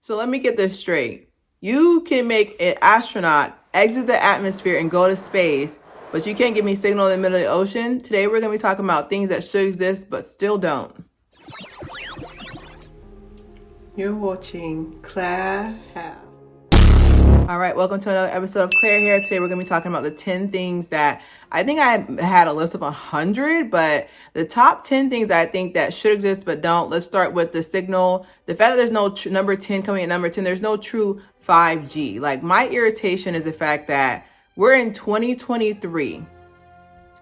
So let me get this straight. You can make an astronaut exit the atmosphere and go to space, but you can't give me signal in the middle of the ocean. Today we're going to be talking about things that should exist but still don't. You're watching Claire Haire. All right, welcome to another episode of Claire Haire. Today we're going to be talking about the 10 things that I think I had a list of 100, but the top 10 things that I think that should exist but don't. Let's start with the signal. The fact that there's no number 10 coming at number 10, there's no true 5G. Like, my irritation is the fact that we're in 2023.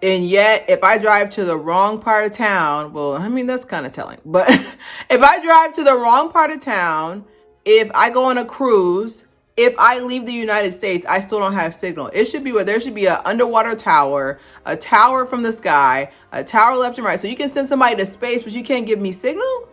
And yet, if I drive to the wrong part of town, well, I mean, that's kind of telling. But if I drive to the wrong part of town, if I go on a cruise, if I leave the United States, I still don't have signal. It should be where there should be an underwater tower, a tower from the sky, a tower left and right. So you can send somebody to space, but you can't give me signal?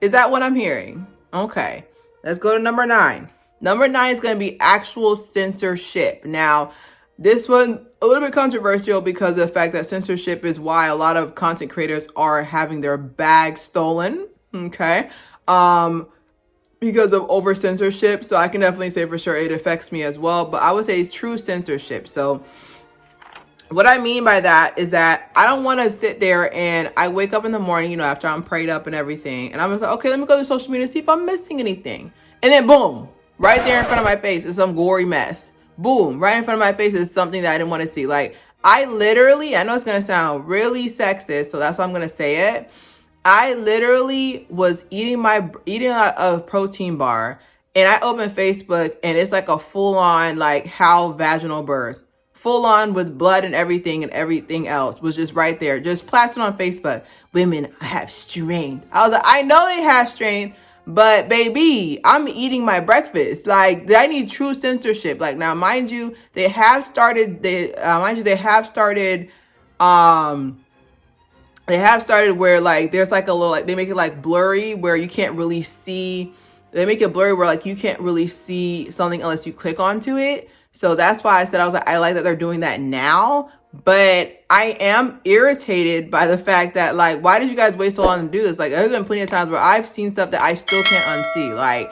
Is that what I'm hearing? Okay, let's go to number 9. Number 9 is going to be actual censorship. Now, this one's a little bit controversial because of the fact that censorship is why a lot of content creators are having their bags stolen. Okay. Because of over censorship. So I can definitely say for sure it affects me as well, but I would say it's true censorship. So what I mean by that is that I don't want to sit there and I wake up in the morning, you know, after I'm prayed up and everything, and I'm just like, okay, let me go to social media, see if I'm missing anything. And then boom, right there in front of my face is some gory mess. Boom, right in front of my face is something that I didn't want to see. Like, I literally, I know it's going to sound really sexist, so that's why I'm going to say it. I literally was eating a protein bar, and I opened Facebook, and it's like a full-on, like, how vaginal birth, full-on with blood and everything else was just right there, just plastered on Facebook. Women have strength. I was like, I know they have strength, but baby, I'm eating my breakfast. Like, I need true censorship. Like, now, mind you, they have started where, like, there's like a little, like, they make it like blurry where you can't really see. They make it blurry where, like, you can't really see something unless you click onto it. So that's why I was like, I like that they're doing that now. But I am irritated by the fact that, like, why did you guys wait so long to do this? Like, there's been plenty of times where I've seen stuff that I still can't unsee. Like,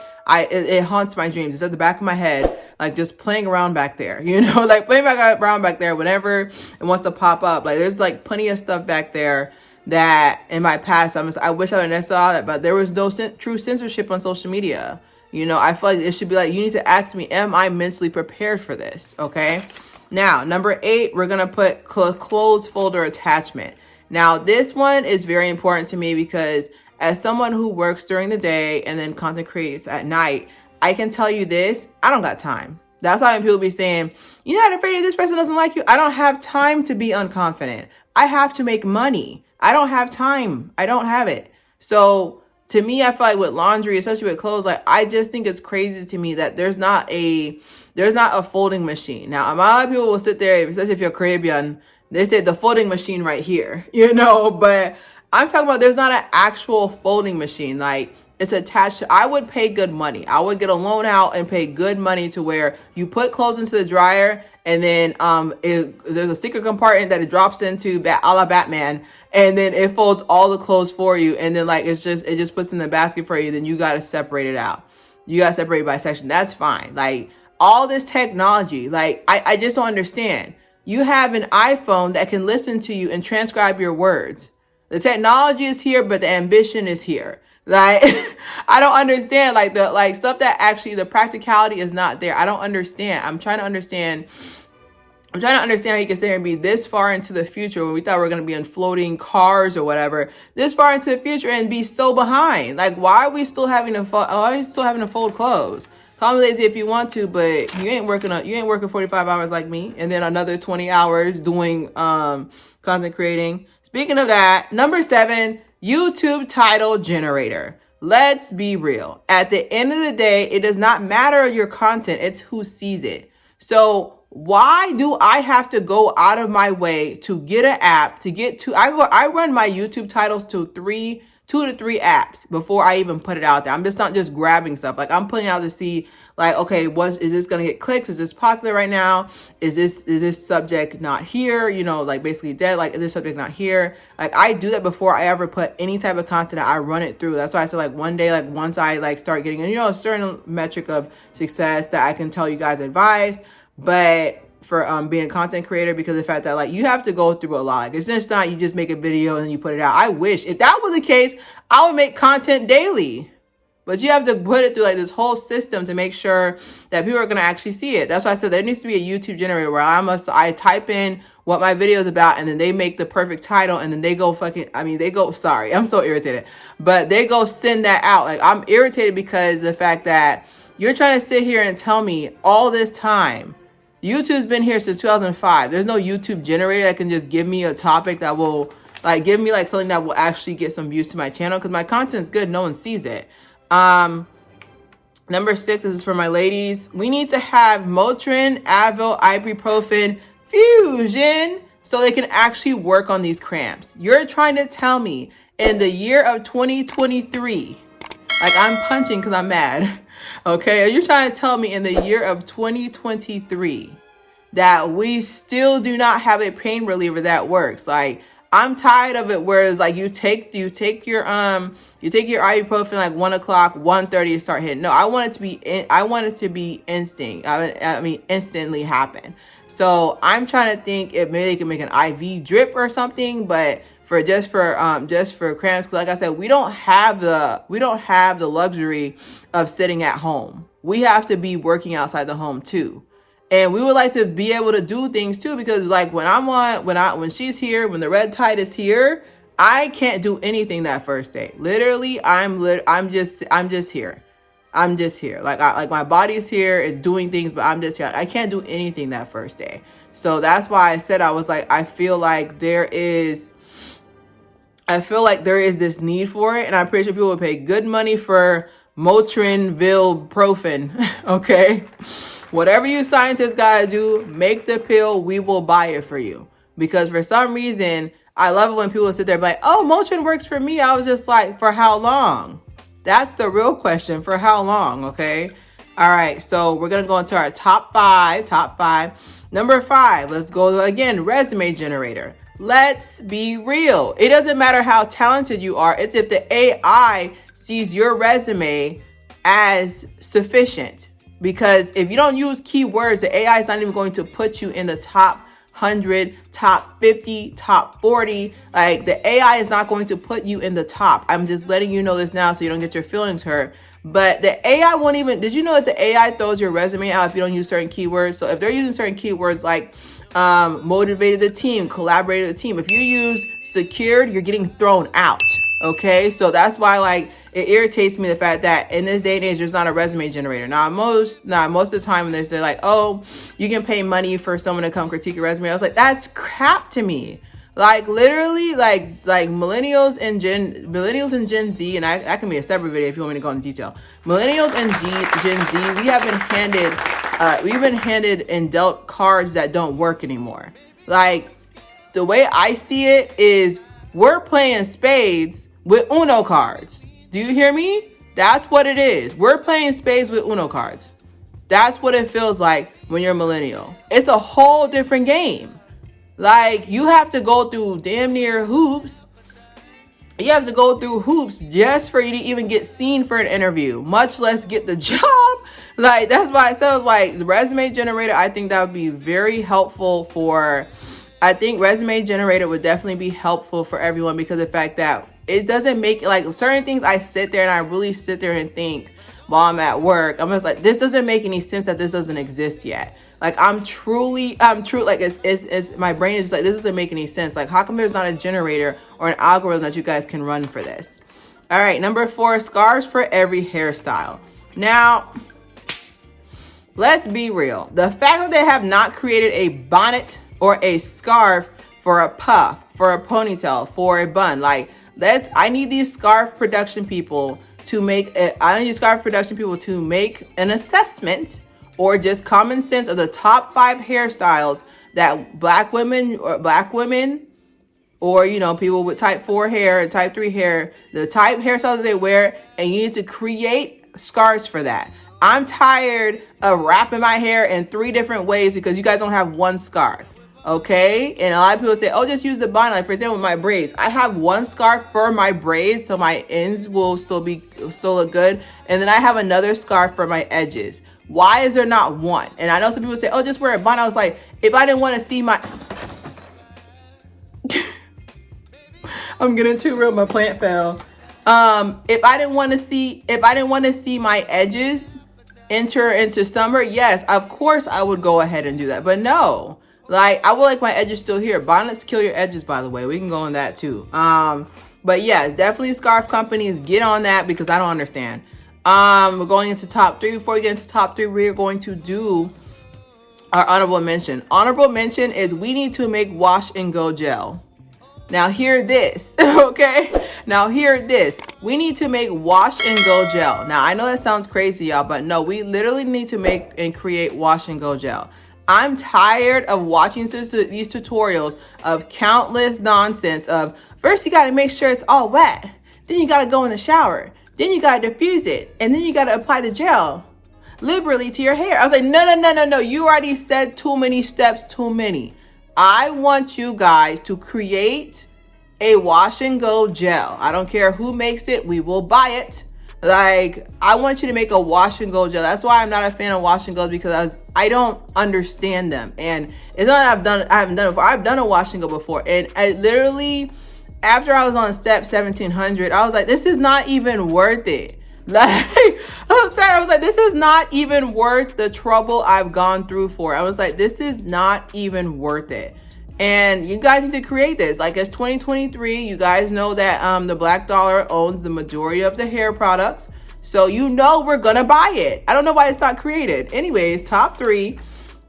it haunts my dreams. It's at the back of my head, like, just playing around back there, you know, like playing around back there whenever it wants to pop up. Like, there's like plenty of stuff back there that in my past, I wish I would have saw that, but there was no true censorship on social media. You know, I feel like it should be like, you need to ask me, am I mentally prepared for this? Okay. Now, number 8, we're going to put close folder attachment. Now, this one is very important to me because as someone who works during the day and then content creates at night, I can tell you this, I don't got time. That's why people be saying, you're not afraid if this person doesn't like you. I don't have time to be unconfident. I have to make money. I don't have time. I don't have it. So to me, I feel like with laundry, especially with clothes, like, I just think it's crazy to me that there's not a folding machine. Now, a lot of people will sit there, especially if you're Caribbean, they say the folding machine right here, you know, but I'm talking about there's not an actual folding machine. Like, it's attached to, I would pay good money. I would get a loan out and pay good money to where you put clothes into the dryer, and then there's a secret compartment that it drops into a la Batman, and then it folds all the clothes for you, and then, like, it just puts in the basket for you. Then you got to separate it out. You got to separate it by section. That's fine. Like, all this technology, like, I just don't understand. You have an iPhone that can listen to you and transcribe your words. The technology is here, but the ambition is here. Like, I don't understand, like, the, like, stuff that actually the practicality is not there. I don't understand. I'm trying to understand how you can sit here and be this far into the future when we thought we were going to be in floating cars or whatever, this far into the future and be so behind. Like, why are we still having to fold clothes? Call me lazy if you want to, but you ain't working 45 hours like me, and then another 20 hours doing content creating. Speaking of that, number 7, YouTube title generator. Let's be real. At the end of the day, it does not matter your content, it's who sees it. So why do I have to go out of my way to get an app to get to, I run my YouTube titles to 3 2 to 3 apps before I even put it out there. I'm just not just grabbing stuff. Like I'm putting out to see like, okay, is this going to get clicks? Is this popular right now? Is this subject not here? You know, like basically dead. Like, is this subject not here? Like I do that before I ever put any type of content. I run it through. That's why I said like one day, like once I like start getting, you know, a certain metric of success that I can tell you guys advice, but for being a content creator, because of the fact that like you have to go through a lot. Like, it's just not you just make a video and then you put it out. I wish if that was the case, I would make content daily. But you have to put it through like this whole system to make sure that people are going to actually see it. That's why I said there needs to be a YouTube generator where I type in what my video is about and then they make the perfect title and then they go sorry, I'm so irritated. But they go send that out. Like I'm irritated because of the fact that you're trying to sit here and tell me all this time. YouTube's been here since 2005. There's no YouTube generator that can just give me a topic that will like give me like something that will actually get some views to my channel because my content's good. No one sees it. Number 6 is for my ladies. We need to have Motrin, Advil, ibuprofen, fusion so they can actually work on these cramps. You're trying to tell me in the year of 2023, like I'm punching because I'm mad. Okay. Are you trying to tell me in the year of 2023 that we still do not have a pain reliever that works? Like I'm tired of it. Whereas like you take your ibuprofen like 1 o'clock, 1:30 to start hitting. No, I want it to be instinct. I mean, instantly happen. So I'm trying to think if maybe they can make an IV drip or something, but just for cramps. Cause like I said, we don't have the luxury of sitting at home. We have to be working outside the home too. And we would like to be able to do things too, because like when she's here, when the red tide is here, I can't do anything that first day. Literally, I'm just here. I'm just here. Like my body's here, it's doing things, but I'm just here. I can't do anything that first day. So that's why I said, I was like, I feel like there is this need for it. And I'm pretty sure people would pay good money for Motrin, Profen. Okay. Whatever you scientists gotta do, make the pill, we will buy it for you. Because for some reason, I love it when people sit there and be like, oh, Motrin works for me. I was just like, for how long? That's the real question. For how long? Okay. All right. So we're going to go into our top five. Number 5, let's go again, resume generator. Let's be real. It doesn't matter how talented you are. It's if the AI sees your resume as sufficient. Because if you don't use keywords, the AI is not even going to put you in the top 100, top 50, top 40. Like the AI is not going to put you in the top. I'm just letting you know this now so you don't get your feelings hurt. But the AI won't even, did you know that the AI throws your resume out if you don't use certain keywords? So if they're using certain keywords like motivated the team, collaborated the team, if you use secured, you're getting thrown out. Okay, so that's why like it irritates me the fact that in this day and age there's not a resume generator. Now most of the time when they say like, oh, you can pay money for someone to come critique your resume, I was like, that's crap to me. Like literally, like millennials and Gen Z, and that can be a separate video if you want me to go into detail. Millennials and Gen Z, we've been handed and dealt cards that don't work anymore. Like the way I see it is we're playing spades with Uno cards. Do you hear me? That's what it is. We're playing spades with Uno cards. That's what it feels like when you're a millennial. It's a whole different game. Like you have to go through damn near hoops. You have to go through hoops just for you to even get seen for an interview, much less get the job. Like that's why I said, I was like, the resume generator, I think that would be very helpful I think resume generator would definitely be helpful for everyone because of the fact that it doesn't make like certain things. I sit there and I really sit there and think while I'm at work, I'm just like, this doesn't make any sense that this doesn't exist yet. Like I'm true. Like it's my brain is just like, this doesn't make any sense. Like how come there's not a generator or an algorithm that you guys can run for this? All right. Number 4, scarves for every hairstyle. Now, let's be real. The fact that they have not created a bonnet or a scarf for a puff, for a ponytail, for a bun. Like I need these scarf production people to make an assessment or just common sense of the top 5 hairstyles that black women or, you know, people with type 4 hair and type 3 hair, the type hairstyle that they wear, and you need to create scarves for that. I'm tired of wrapping my hair in 3 different ways because you guys don't have one scarf. Okay, and a lot of people say, oh, just use the bond. Like, for example, with my braids, I have one scarf for my braids, so my ends will still look good, and then I have another scarf for my edges. Why is there not one? And I know some people say, oh, just wear a bond. I was like, if I didn't want to see my I'm getting too real, my plant fell. If I didn't want to see my edges enter into summer, yes, of course I would go ahead and do that. But no, like, I would like my edges still here. Bonnets kill your edges, by the way. We can go on that too. But yes, definitely scarf companies, get on that because I don't understand. We're going into top 3. Before we get into top 3, we're going to do our honorable mention. Honorable mention is we need to make wash and go gel. Now hear this, okay? Now hear this. We need to make wash and go gel. Now I know that sounds crazy, y'all, but no, we literally need to make and create wash and go gel. I'm tired of watching these tutorials of countless nonsense of first you got to make sure it's all wet. Then you got to go in the shower. Then you got to diffuse it. And then you got to apply the gel liberally to your hair. I was like, no. You already said too many steps, too many. I want you guys to create a wash and go gel. I don't care who makes it. We will buy it. Like, I want you to make a wash and go gel. That's why I'm not a fan of wash and goes, because I don't understand them. And it's not that I haven't done it before. I've done a wash and go before. And I literally, after I was on step 1700, I was like, this is not even worth it. Like, I was like, this is not even worth the trouble I've gone through for. I was like, this is not even worth it. And you guys need to create this. Like, it's 2023. You guys know that the Black Dollar owns the majority of the hair products. So you know we're gonna buy it. I don't know why it's not created. Anyways, top 3.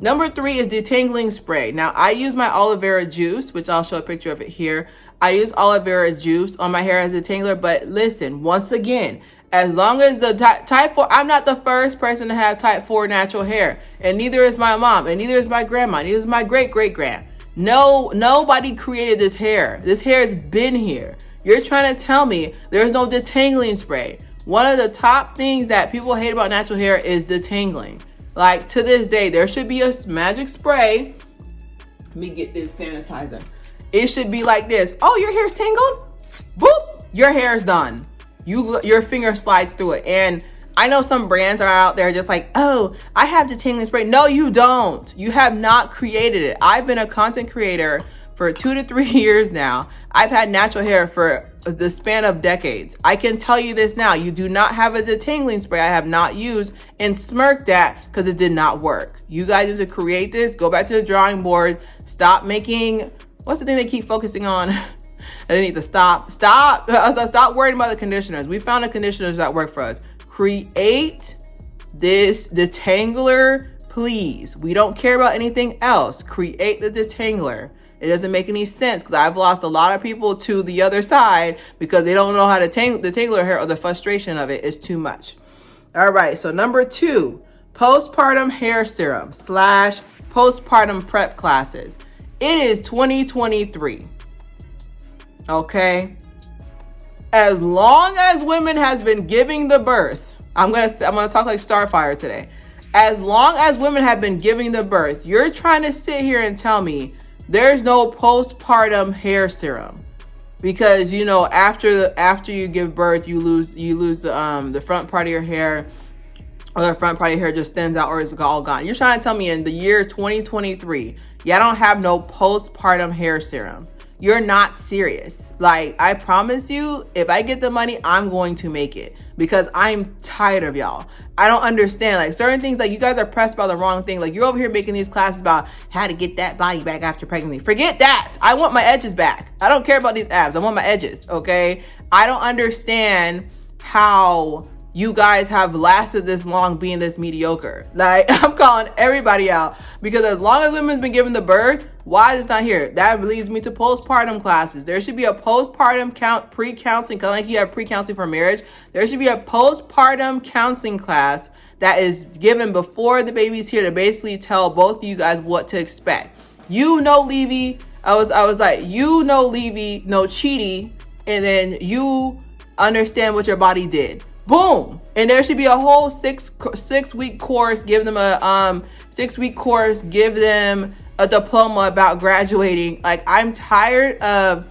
Number 3 is detangling spray. Now, I use my aloe vera juice, which I'll show a picture of it here. I use aloe vera juice on my hair as a detangler. But listen, once again, as long as the type 4, I'm not the first person to have type 4 natural hair. And neither is my mom. And neither is my grandma. Neither is my great-great-grand. No, nobody created this hair. This hair has been here. You're trying to tell me there's no detangling spray. One of the top things that people hate about natural hair is detangling. Like, to this day, there should be a magic spray. Let me get this sanitizer. It should be like this. Oh, your hair's tangled? Boop, your hair's done. Your finger slides through it. And I know some brands are out there just like, oh, I have detangling spray. No, you don't. You have not created it. I've been a content creator for 2 to 3 years now. I've had natural hair for the span of decades. I can tell you this now. You do not have a detangling spray I have not used and smirked at because it did not work. You guys need to create this. Go back to the drawing board. Stop making, what's the thing they keep focusing on? I need to stop worrying about the conditioners. We found the conditioners that work for us. Create this detangler, please. We don't care about anything else. Create the detangler. It doesn't make any sense because I've lost a lot of people to the other side because they don't know how to detangle their hair, or the frustration of it is too much. All right, so number 2, postpartum hair serum / postpartum prep classes. It is 2023. Okay. As long as women has been giving the birth, I'm gonna talk like Starfire today. As long as women have been giving the birth, you're trying to sit here and tell me there's no postpartum hair serum, because you know after you give birth you lose the front part of your hair, or the front part of your hair just thins out or it's all gone. You're trying to tell me in the year 2023, y'all don't have no postpartum hair serum. You're not serious. Like, I promise you, if I get the money, I'm going to make it, because I'm tired of y'all. I don't understand. Like, certain things, like, you guys are pressed by the wrong thing. Like, you're over here making these classes about how to get that body back after pregnancy. Forget that. I want my edges back. I don't care about these abs. I want my edges, okay? I don't understand how you guys have lasted this long being this mediocre. Like, I'm calling everybody out, because as long as women's been giving the birth, why is it not here? That leads me to postpartum classes. There should be a postpartum pre-counseling, kind of like you have pre-counseling for marriage. There should be a postpartum counseling class that is given before the baby's here to basically tell both of you guys what to expect. You know, Levy, I was like, you know Levy, no Cheaty, and then you understand what your body did. Boom. And there should be a whole six week course. Give them a 6-week course. Give them a diploma about graduating. Like, I'm tired of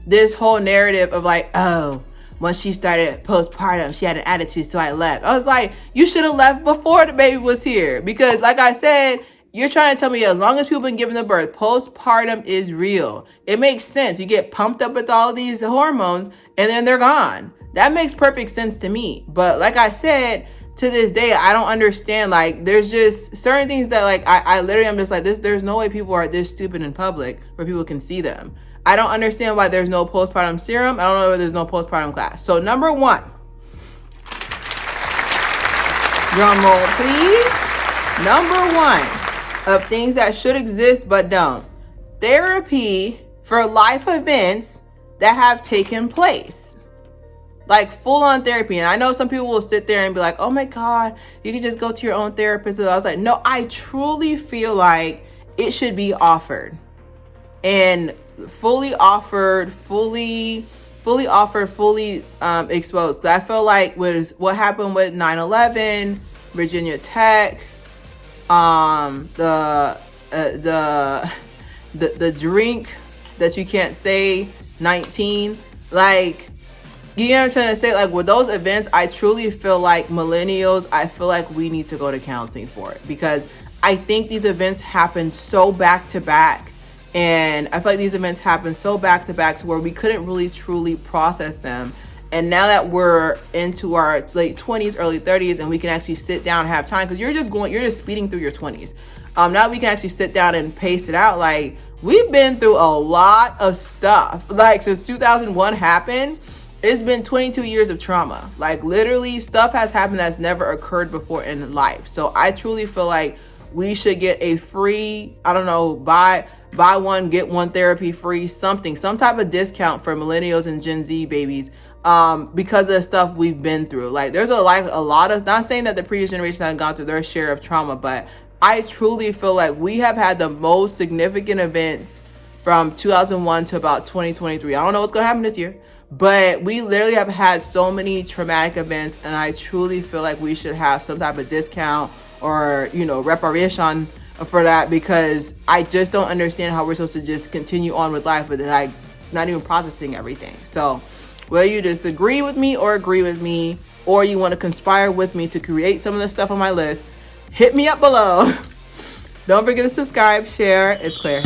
this whole narrative of like, oh, when she started postpartum, she had an attitude, so I left. I was like, you should have left before the baby was here. Because like I said, you're trying to tell me as long as people been giving the birth, postpartum is real. It makes sense. You get pumped up with all these hormones and then they're gone. That makes perfect sense to me. But like I said, to this day, I don't understand. Like, there's just certain things that like, I literally am just like this. There's no way people are this stupid in public where people can see them. I don't understand why there's no postpartum serum. I don't know why there's no postpartum class. So number 1, drum roll, please. Number 1 of things that should exist but don't. Therapy for life events that have taken place. Like full on therapy. And I know some people will sit there and be like, oh my God, you can just go to your own therapist. And I was like, no, I truly feel like it should be offered. And fully offered, fully exposed. I feel like with what happened with 9/11, Virginia Tech, the drink that you can't say, 19, like, you know what I'm trying to say? Like, with those events, I truly feel like millennials, I feel like we need to go to counseling for it, because I think these events happen so back to back. And I feel like these events happen so back to back to where we couldn't really truly process them. And now that we're into our late 20s, early 30s, and we can actually sit down and have time, because you're just speeding through your 20s. Now we can actually sit down and pace it out. Like, we've been through a lot of stuff. Like, since 2001 happened, it's been 22 years of trauma. Like, literally, stuff has happened that's never occurred before in life. So I truly feel like we should get a free, I don't know, buy one, get one therapy free, some type of discount for millennials and Gen Z babies, because of the stuff we've been through. Like, there's a lot of, not saying that the previous generation hasn't gone through their share of trauma, but I truly feel like we have had the most significant events from 2001 to about 2023. I don't know what's going to happen this year, but we literally have had so many traumatic events, and I truly feel like we should have some type of discount or, you know, reparation for that, because I just don't understand how we're supposed to just continue on with life, but like not even processing everything. So whether you disagree with me or agree with me, or you want to conspire with me to create some of the stuff on my list, hit me up below. Don't forget to subscribe, share. It's clear.